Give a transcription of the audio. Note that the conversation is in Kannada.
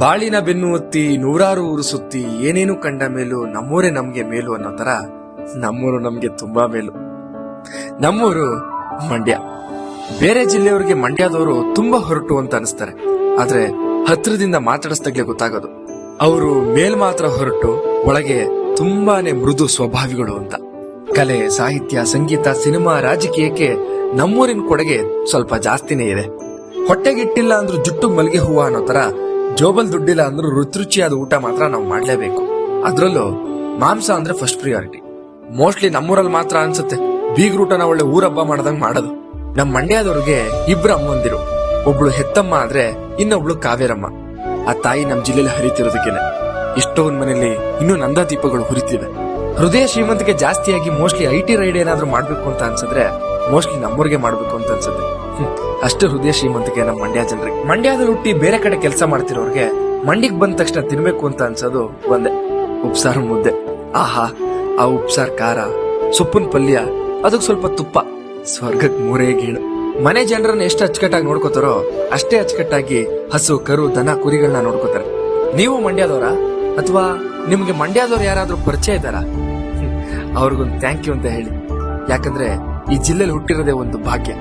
ಬಾಳಿನ ಬೆನ್ನು ಒತ್ತಿ ನೂರಾರು ಊರು ಸುತ್ತಿ ಏನೇನು ಕಂಡ ಮೇಲೂ ನಮ್ಮೂರೇ ನಮ್ಗೆ ಮೇಲು ಅನ್ನೋ ತರ ನಮ್ಮೂರು ನಮ್ಗೆ ತುಂಬಾ ಮೇಲು. ನಮ್ಮೂರು ಮಂಡ್ಯ. ಬೇರೆ ಜಿಲ್ಲೆಯವರಿಗೆ ಮಂಡ್ಯದವರು ತುಂಬಾ ಹೊರಟು ಅಂತ ಅನಿಸ್ತಾರೆ, ಆದ್ರೆ ಹತ್ರದಿಂದ ಮಾತಾಡಿಸ್ದಾಗ್ಲೇ ಗೊತ್ತಾಗೋದು ಅವರು ಮೇಲ್ ಮಾತ್ರ ಹೊರಟು ಒಳಗೆ ತುಂಬಾನೇ ಮೃದು ಸ್ವಭಾವಿಗಳು ಅಂತ. ಕಲೆ, ಸಾಹಿತ್ಯ, ಸಂಗೀತ, ಸಿನಿಮಾ, ರಾಜಕೀಯಕ್ಕೆ ನಮ್ಮೂರಿನ ಕೊಡುಗೆ ಸ್ವಲ್ಪ ಜಾಸ್ತಿನೇ ಇದೆ. ಹೊಟ್ಟೆಗಿಟ್ಟಿಲ್ಲ ಅಂದ್ರೂ ಜುಟ್ಟು ಮಲ್ಗೆ ಹೂವ ಅನ್ನೋ ತರ ಜೋಬಲ್ ದುಡ್ಡಿಲ್ಲ ಅಂದ್ರೂ ರುಚಿಯಾದ ಊಟ ಮಾತ್ರ ನಾವು ಮಾಡ್ಲೇಬೇಕು. ಅದ್ರಲ್ಲೂ ಮಾಂಸ ಅಂದ್ರೆ ಫಸ್ಟ್ ಪ್ರಿಯಾರಿಟಿ. ಮೋಸ್ಟ್ಲಿ ನಮ್ಮೂರಲ್ಲಿ ಮಾತ್ರ ಅನ್ಸುತ್ತೆ ಬೀಗ್ರೂಟನ ಒಳ್ಳೆ ಊರಬ್ಬ ಮಾಡದಂಗ್ ಮಾಡೋದು. ನಮ್ ಮಂಡ್ಯದವ್ರಿಗೆ ಇಬ್ರು ಅಮ್ಮಂದಿರು, ಒಬ್ಳು ಹೆತ್ತಮ್ಮ ಆದ್ರೆ ಇನ್ನೊಬ್ಳು ಕಾವೇರಮ್ಮ. ಆ ತಾಯಿ ನಮ್ ಜಿಲ್ಲೆಯಲ್ಲಿ ಹರಿತಿರೋದಕ್ಕೇನೆ ಎಷ್ಟೊಂದ್ ಮನೇಲಿ ಇನ್ನೂ ನಂದಾ ದೀಪಗಳು ಹುರಿತಿವೆ. ಹೃದಯ ಶ್ರೀಮಂತಿಕೆ ಜಾಸ್ತಿಯಾಗಿ ಮೋಸ್ಟ್ಲಿ IT ರೈಡ್ ಏನಾದ್ರು ಮಾಡ್ಬೇಕು ಅಂತ ಅನ್ಸಿದ್ರೆ ಮೋಸ್ಟ್ಲಿ ನಮ್ಮೂರಿಗೆ ಮಾಡ್ಬೇಕು ಅಂತ ಅನ್ಸುತ್ತೆ. ಅಷ್ಟು ಹೃದಯ ಶ್ರೀಮಂತಿಕೆ ನಮ್ಮ ಮಂಡ್ಯ ಜನರಿಗೆ. ಮಂಡ್ಯದಲ್ಲಿ ಹುಟ್ಟಿ ಬೇರೆ ಕಡೆ ಕೆಲಸ ಮಾಡ್ತಿರೋರ್ಗೆ ಮಂಡಿಗೆ ಬಂದ ತಕ್ಷಣ ತಿನ್ಬೇಕು ಅಂತ ಅನ್ಸೋದು ಒಂದೇ, ಉಪ್ಸಾರು ಮುದ್ದೆ. ಆಹಾ, ಆ ಉಪ್ಸಾರ್ ಖಾರ, ಸೊಪ್ಪಿನ ಪಲ್ಯ, ಅದಕ್ಕೆ ಸ್ವಲ್ಪ ತುಪ್ಪ, ಸ್ವರ್ಗಕ್ ಮೂರೇ ಗೀಳು. ಮನೆ ಜನರನ್ನ ಎಷ್ಟು ಅಚ್ಚುಕಟ್ಟಾಗಿ ನೋಡ್ಕೋತಾರೋ ಅಷ್ಟೇ ಅಚ್ಚುಕಟ್ಟಾಗಿ ಹಸು, ಕರು, ದನ, ಕುರಿಗಳನ್ನ ನೋಡ್ಕೋತಾರೆ. ನೀವು ಮಂಡ್ಯದವರ ಅಥವಾ ನಿಮ್ಗೆ ಮಂಡ್ಯದವ್ರು ಯಾರಾದ್ರೂ ಪರಿಚಯ ಇದ್ದಾರಾ? ಅವ್ರಿಗೊಂದು ಥ್ಯಾಂಕ್ ಯು ಅಂತ ಹೇಳಿ, ಯಾಕಂದ್ರೆ ಈ ಜಿಲ್ಲೆಯಲ್ಲಿ ಹುಟ್ಟಿರೋದೇ ಒಂದು ಭಾಗ್ಯ.